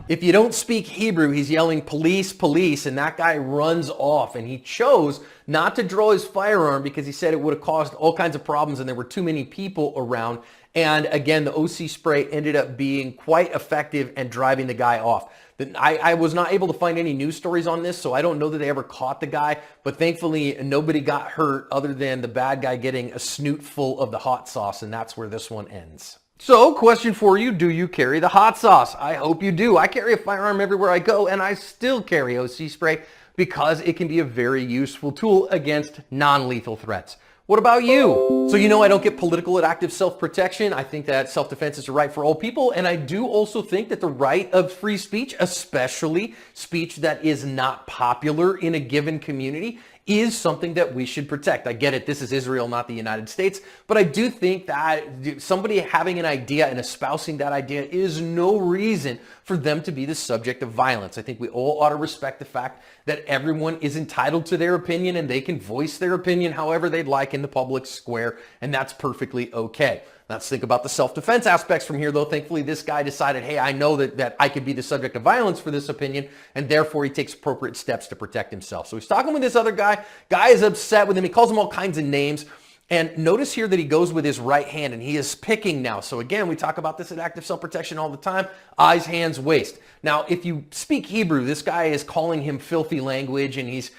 If you don't speak Hebrew, he's yelling, police, police, and that guy runs off. And he chose not to draw his firearm because he said it would have caused all kinds of problems and there were too many people around. And again, the OC spray ended up being quite effective and driving the guy off. I was not able to find any news stories on this, so I don't know that they ever caught the guy, but thankfully nobody got hurt other than the bad guy getting a snoot full of the hot sauce, and that's where this one ends. So, question for you, do you carry the hot sauce? I hope you do. I carry a firearm everywhere I go, and I still carry OC spray because it can be a very useful tool against non-lethal threats. What about you? So I don't get political at active self-protection. I think that self-defense is a right for all people, and I do also think that the right of free speech, especially speech that is not popular in a given community, is something that we should protect. I get it, this is Israel, not the United States, but I do think that somebody having an idea and espousing that idea is no reason for them to be the subject of violence. I think we all ought to respect the fact that everyone is entitled to their opinion and they can voice their opinion however they'd like in the public square, and that's perfectly okay. Let's think about the self-defense aspects from here, though. Thankfully, this guy decided, hey, I know that I could be the subject of violence for this opinion, and therefore he takes appropriate steps to protect himself. So he's talking with this other guy. Guy is upset with him. He calls him all kinds of names. And notice here that he goes with his right hand, and he is picking now. So again, we talk about this in active self-protection all the time. Eyes, hands, waist. Now, if you speak Hebrew, this guy is calling him filthy language, and he's,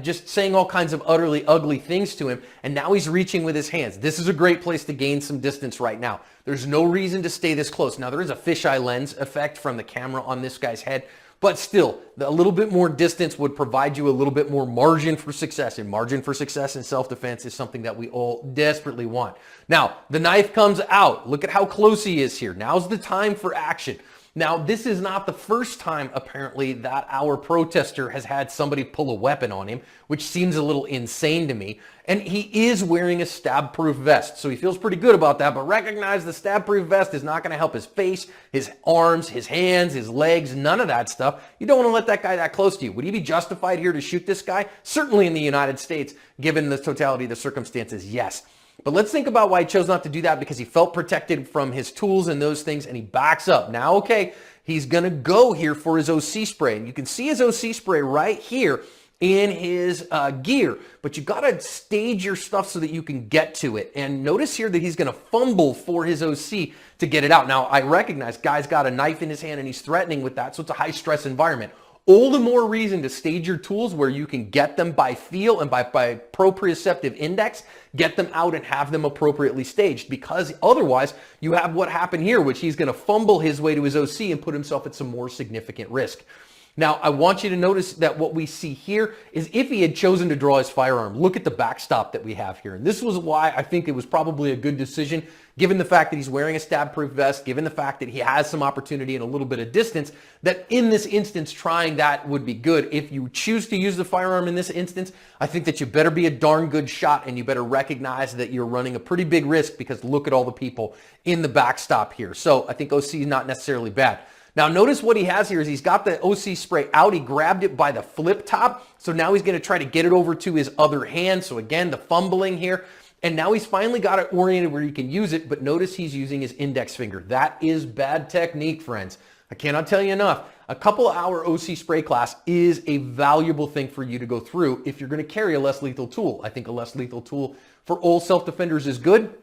just saying all kinds of utterly ugly things to him. And now he's reaching with his hands. This is a great place to gain some distance right now. There's no reason to stay this close. Now, there is a fisheye lens effect from the camera on this guy's head. But still, a little bit more distance would provide you a little bit more margin for success. And margin for success in self-defense is something that we all desperately want. Now, the knife comes out. Look at how close he is here. Now's the time for action. Now, this is not the first time, apparently, that our protester has had somebody pull a weapon on him, which seems a little insane to me. And he is wearing a stab-proof vest, so he feels pretty good about that, but recognize the stab-proof vest is not going to help his face, his arms, his hands, his legs, none of that stuff. You don't want to let that guy that close to you. Would he be justified here to shoot this guy? Certainly in the United States, given the totality of the circumstances, yes. But let's think about why he chose not to do that, because he felt protected from his tools and those things, and he backs up. Now, okay, he's going to go here for his OC spray, and you can see his OC spray right here in his gear, but you got to stage your stuff so that you can get to it. And notice here that he's going to fumble for his OC to get it out. Now, I recognize guy's got a knife in his hand and he's threatening with that, so it's a high-stress environment. All the more reason to stage your tools where you can get them by feel and by proprioceptive index, get them out and have them appropriately staged, because otherwise you have what happened here, which he's going to fumble his way to his OC and put himself at some more significant risk. Now, I want you to notice that what we see here is if he had chosen to draw his firearm, look at the backstop that we have here. And this was why I think it was probably a good decision, given the fact that he's wearing a stab-proof vest, given the fact that he has some opportunity and a little bit of distance, that in this instance, trying that would be good. If you choose to use the firearm in this instance, I think that you better be a darn good shot, and you better recognize that you're running a pretty big risk, because look at all the people in the backstop here. So I think OC is not necessarily bad. Now notice what he has here is he's got the OC spray out. He grabbed it by the flip top. So now he's going to try to get it over to his other hand. So again, the fumbling here. And now he's finally got it oriented where he can use it. But notice he's using his index finger. That is bad technique, friends. I cannot tell you enough. A couple hour OC spray class is a valuable thing for you to go through if you're going to carry a less lethal tool. I think a less lethal tool for all self-defenders is good.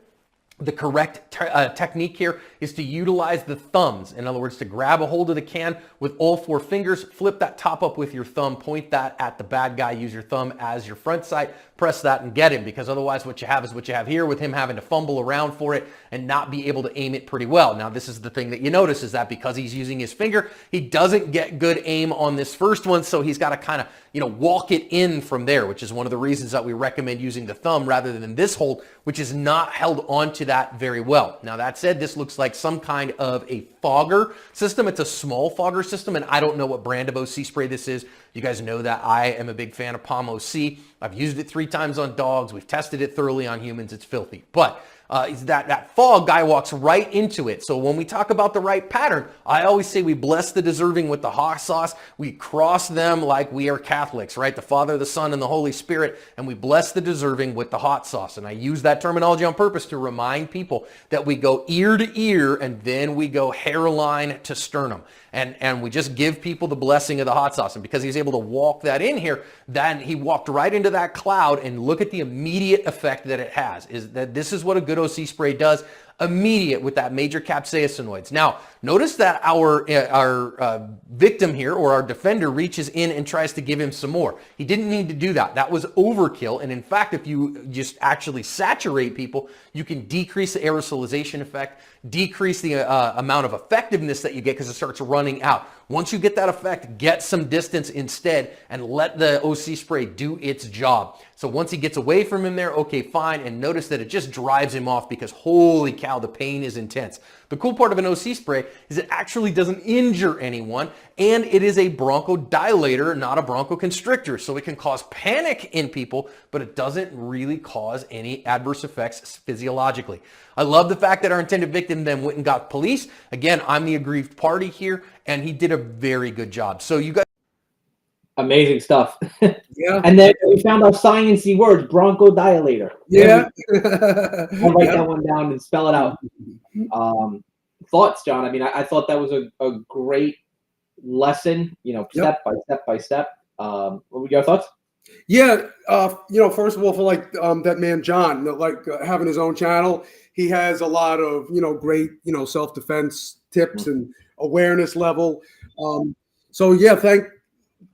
The correct technique here is to utilize the thumbs. In other words, to grab a hold of the can with all 4 fingers, flip that top up with your thumb, point that at the bad guy, use your thumb as your front sight, press that and get him, because otherwise what you have is what you have here with him having to fumble around for it and not be able to aim it pretty well. Now, this is the thing that you notice is that because he's using his finger, he doesn't get good aim on this first one, so he's got to kind of, walk it in from there, which is one of the reasons that we recommend using the thumb rather than this hold, which is not held onto that very well. Now, that said, this looks like some kind of a fogger system. It's a small fogger system, and I don't know what brand of OC spray this is. You guys know that I am a big fan of Palm OC. I've used it 3 times on dogs. We've tested it thoroughly on humans. It's filthy. But that fog guy walks right into it. So when we talk about the right pattern, I always say we bless the deserving with the hot sauce. We cross them like we are Catholics, right? The Father, the Son, and the Holy Spirit. And we bless the deserving with the hot sauce. And I use that terminology on purpose to remind people that we go ear to ear and then we go hairline to sternum. And we just give people the blessing of the hot sauce. And because he's able to walk that in here, then he walked right into that cloud, and look at the immediate effect that it has. Is that this is what a good OC spray does. Immediate with that major capsaicinoids. Now, notice that our victim here, or our defender, reaches in and tries to give him some more. He didn't need to do that. That was overkill. And in fact, if you just actually saturate people, you can decrease the aerosolization effect, decrease the amount of effectiveness that you get because it starts running out. Once you get that effect, get some distance instead and let the OC spray do its job. So once he gets away from him there, okay, fine. And notice that it just drives him off because holy cow, the pain is intense. The cool part of an OC spray is it actually doesn't injure anyone, and it is a bronchodilator, not a bronchoconstrictor. So it can cause panic in people, but it doesn't really cause any adverse effects physiologically. I love the fact that our intended victim then went and got police. Again, I'm the aggrieved party here, and he did a very good job. So you guys. Amazing stuff. Yeah. And then we found our sciencey words, bronchodilator. Yeah. I'll write that one down and spell it out. Thoughts, John? I mean, I thought that was a great lesson, step by step. What were your thoughts? Yeah. First of all, for that man, John, having his own channel, he has a lot of, great, self-defense tips and awareness level. So yeah,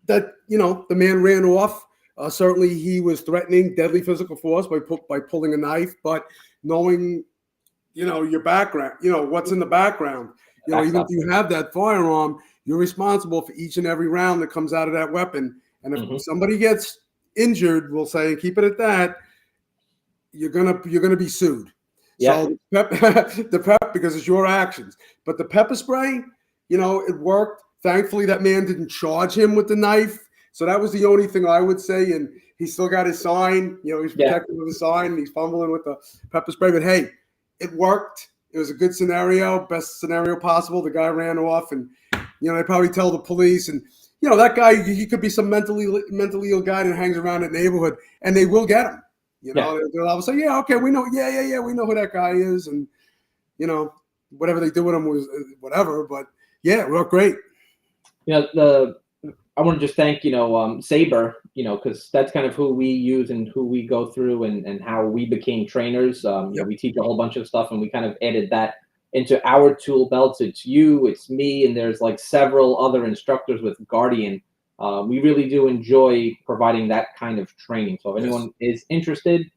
that the man ran off. Certainly he was threatening deadly physical force by pulling a knife, but knowing your background, what's in the background, even if you have that firearm, you're responsible for each and every round that comes out of that weapon. And if somebody gets injured, we'll say, keep it at that, you're gonna be sued. Yeah. So the pep, because it's your actions, but the pepper spray, it worked. Thankfully, that man didn't charge him with the knife. So that was the only thing I would say. And he still got his sign. He's protected with a sign, and he's fumbling with the pepper spray. But hey, it worked. It was a good scenario, best scenario possible. The guy ran off, and they probably tell the police. And that guy, he could be some mentally ill guy that hangs around that neighborhood, and they will get him. They'll always say, "Yeah, okay, we know. Yeah, we know who that guy is," and whatever they do with him was whatever. But yeah, it worked great. I want to just thank, Saber, because that's kind of who we use and who we go through and how we became trainers. We teach a whole bunch of stuff, and we kind of added that into our tool belts. It's you, it's me, and there's like several other instructors with Guardian. We really do enjoy providing that kind of training. So if anyone is interested,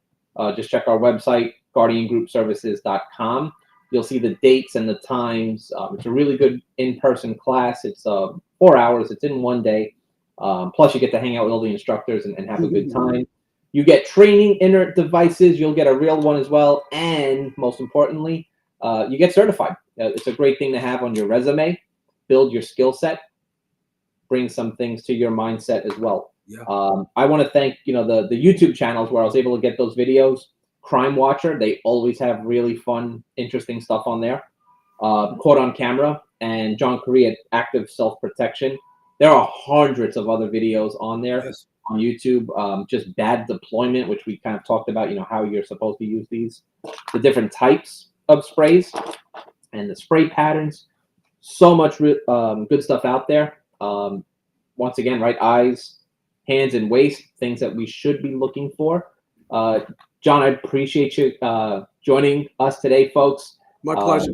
just check our website, guardiangroupservices.com. You'll see the dates and the times. It's a really good in-person class. It's 4 hours. It's in one day. Plus, you get to hang out with all the instructors and have a good time. You get training inert devices. You'll get a real one as well. And most importantly, you get certified. It's a great thing to have on your resume. Build your skill set. Bring some things to your mindset as well. Yeah. I want to thank the YouTube channels where I was able to get those videos. Crime Watcher, they always have really fun, interesting stuff on there. Caught on Camera and John Correa, Active Self-Protection. There are hundreds of other videos on there on YouTube. Just bad deployment, which we kind of talked about, how you're supposed to use these, the different types of sprays and the spray patterns. So much good stuff out there. Once again, right, eyes, hands, and waist, things that we should be looking for. John, I appreciate you joining us today, folks. My pleasure.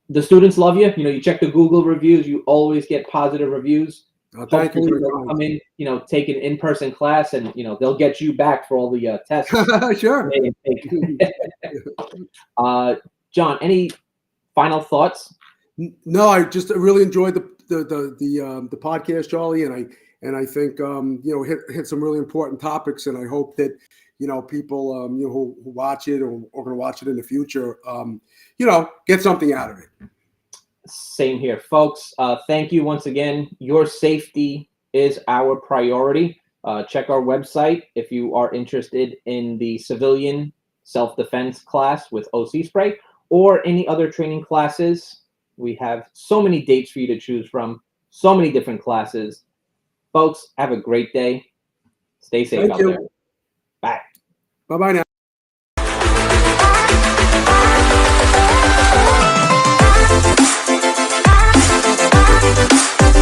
The students love you. You check the Google reviews. You always get positive reviews. Thank you. They'll come in, take an in-person class, and they'll get you back for all the tests. Sure. John, any final thoughts? No, I just really enjoyed the podcast, Charlie, and I think hit some really important topics, and I hope that people who watch it or are going to watch it in the future get something out of it. Same here, folks. Thank you once again. Your safety is our priority. Check our website if you are interested in the civilian self-defense class with OC spray or any other training classes. We have so many dates for you to choose from, so many different classes. Folks, have a great day. Stay safe out there. Bye. Bye-bye now.